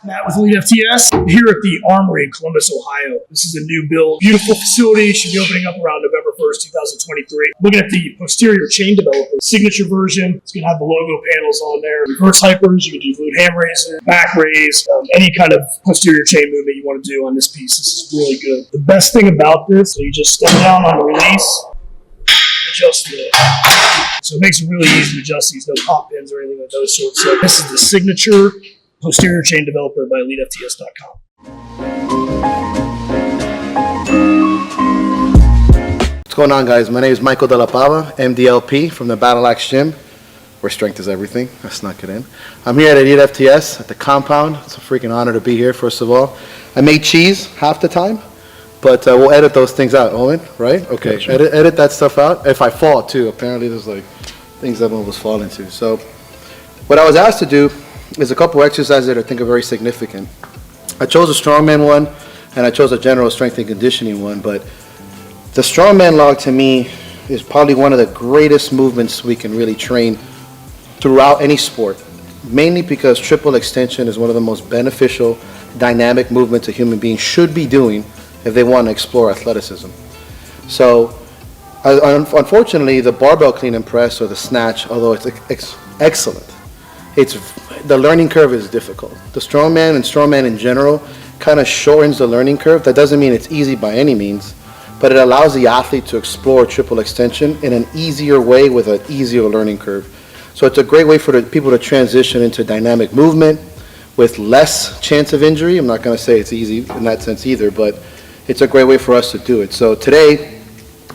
Matt with elitefts here at the Armory in Columbus, Ohio. This is a new build, beautiful facility. Should be opening up around November 1st, 2023. Looking at the posterior chain developer signature version. It's going to have the logo panels on there. Reverse hypers, you can do glute ham raiser, back raise, any kind of posterior chain movement you want to do on this piece. This is really good. The best thing about this, so you just step down on the release, adjust it. So it makes it really easy to adjust these, no pop pins or anything of those sorts. So this is the signature posterior chain developer by elitefts.com. What's going on, guys? My name is Michael De La Pava, MDLP from the Battle Axe Gym, where strength is everything. I snuck it in. I'm here at elitefts at the compound. It's a freaking honor to be here, first of all. I make cheese half the time, but we'll edit those things out, Owen, right? Okay, gotcha. Edit that stuff out. If I fall, too. Apparently, there's like things that one was fall into. So what I was asked to do is a couple exercises that I think are very significant. I chose a strongman one, and I chose a general strength and conditioning one, but the strongman log to me is probably one of the greatest movements we can really train throughout any sport, mainly because triple extension is one of the most beneficial dynamic movements a human being should be doing if they want to explore athleticism. So unfortunately, the barbell clean and press or the snatch, although it's excellent, the learning curve is difficult. The strongman and strongman in general kind of shortens the learning curve. That doesn't mean it's easy by any means, but it allows the athlete to explore triple extension in an easier way with an easier learning curve. So it's a great way for the people to transition into dynamic movement with less chance of injury. I'm not going to say it's easy in that sense either, but it's a great way for us to do it. So today,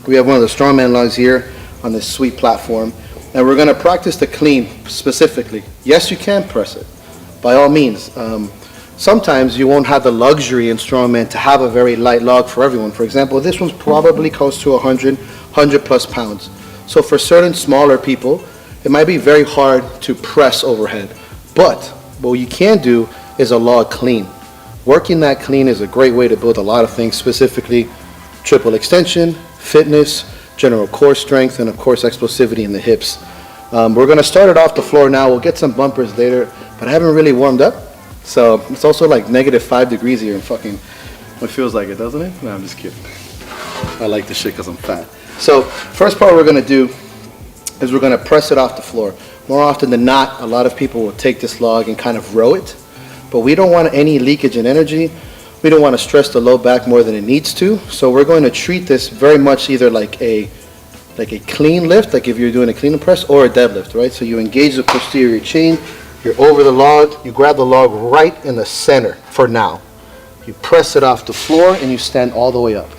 we have one of the strongman logs here on this sweet platform, and we're going to practice the clean specifically. Yes, you can press it, by all means. Sometimes you won't have the luxury in strongman to have a very light log for everyone. For example, this one's probably close to 100 plus pounds. So for certain smaller people, it might be very hard to press overhead. But what you can do is a log clean. Working that clean is a great way to build a lot of things, specifically triple extension, fitness, general core strength, and of course explosivity in the hips. We're going to start it off the floor now. We'll get some bumpers later, but I haven't really warmed up. So it's also like -5 degrees here and fucking, it feels like it, doesn't it? No, I'm just kidding. I like this shit because I'm fat. So first part we're going to do is we're going to press it off the floor. More often than not, a lot of people will take this log and kind of row it, but we don't want any leakage in energy. We don't want to stress the low back more than it needs to. So we're going to treat this very much either like a clean lift, like if you're doing a clean and press, or a deadlift, right? So you engage the posterior chain, you're over the log, you grab the log right in the center for now. You press it off the floor and you stand all the way up.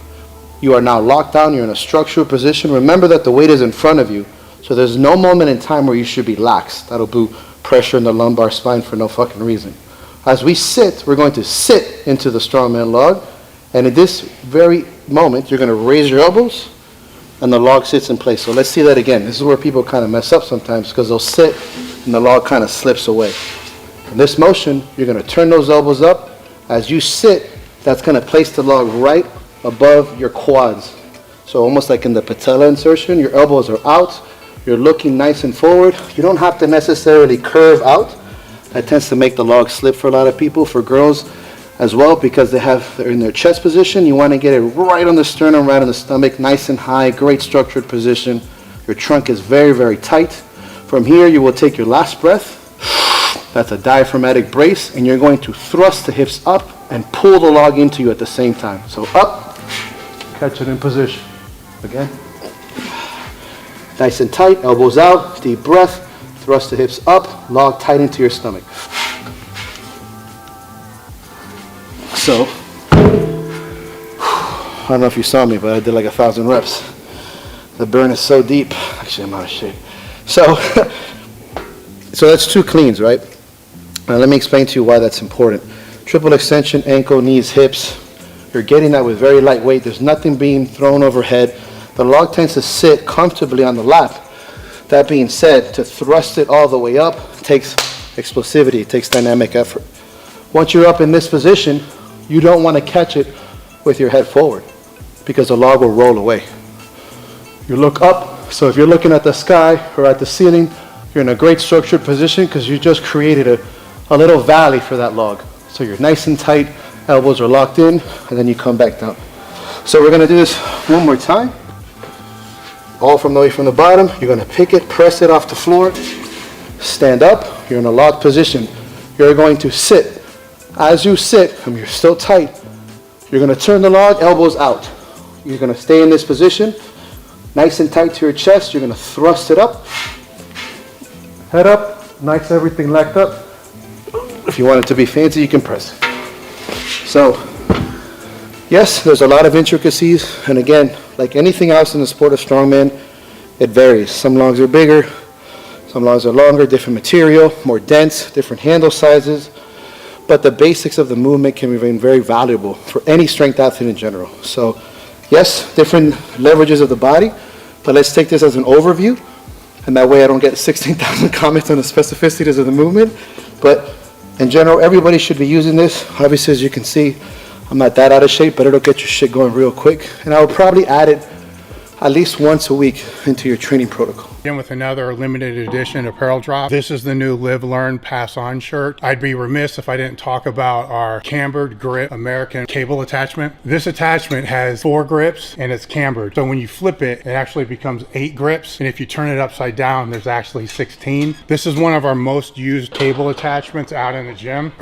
You are now locked down, you're in a structural position. Remember that the weight is in front of you, so there's no moment in time where you should be lax. That'll do pressure in the lumbar spine for no fucking reason. As we sit, we're going to sit into the strongman log, and at this very moment, you're going to raise your elbows, and the log sits in place. So let's see that again. This is where people kind of mess up sometimes, because they'll sit, and the log kind of slips away. In this motion, you're going to turn those elbows up. As you sit, that's going to place the log right above your quads. So almost like in the patella insertion, your elbows are out, you're looking nice and forward. You don't have to necessarily curve out. That tends to make the log slip for a lot of people. For girls as well, because they're in their chest position, you want to get it right on the sternum, right on the stomach, nice and high, great structured position. Your trunk is very, very tight. From here, you will take your last breath. That's a diaphragmatic brace, and you're going to thrust the hips up and pull the log into you at the same time. So up, catch it in position. Again. Nice and tight, elbows out, deep breath. Thrust the hips up, log tight into your stomach. So, I don't know if you saw me, but I did like 1,000 reps. The burn is so deep. Actually, I'm out of shape. So that's 2 cleans, right? Now let me explain to you why that's important. Triple extension, ankle, knees, hips. You're getting that with very light weight. There's nothing being thrown overhead. The log tends to sit comfortably on the lap. That being said, to thrust it all the way up takes explosivity, it takes dynamic effort. Once you're up in this position, you don't want to catch it with your head forward because the log will roll away. You look up, so if you're looking at the sky or at the ceiling, you're in a great structured position because you just created a little valley for that log. So you're nice and tight, elbows are locked in, and then you come back down. So we're gonna do this one more time. All from the way from the bottom. You're gonna pick it, press it off the floor, stand up, you're in a locked position. You're going to sit. As you sit, and you're still tight, you're gonna turn the log, elbows out. You're gonna stay in this position, nice and tight to your chest. You're gonna thrust it up, head up, nice, everything locked up. If you want it to be fancy, you can press it. So, yes, there's a lot of intricacies, and again, like anything else in the sport of strongman, it varies. Some logs are bigger, some logs are longer, different material, more dense, different handle sizes, but the basics of the movement can remain very valuable for any strength athlete in general. So, yes, different leverages of the body, but let's take this as an overview, and that way I don't get 16,000 comments on the specificities of the movement. But in general, everybody should be using this. Obviously, as you can see, I'm not that out of shape, but it'll get your shit going real quick. And I would probably add it at least once a week into your training protocol. Again, with another limited edition apparel drop. This is the new Live, Learn, Pass On shirt. I'd be remiss if I didn't talk about our cambered grip American cable attachment. This attachment has 4 grips and it's cambered. So when you flip it, it actually becomes 8 grips. And if you turn it upside down, there's actually 16. This is one of our most used cable attachments out in the gym.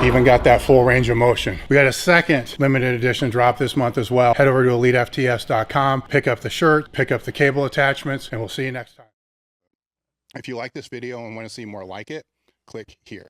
Even got that full range of motion. We got a second limited edition drop this month as well. Head over to elitefts.com, pick up the shirt, pick up the cable attachments, and we'll see you next time. If you like this video and want to see more like it, click here.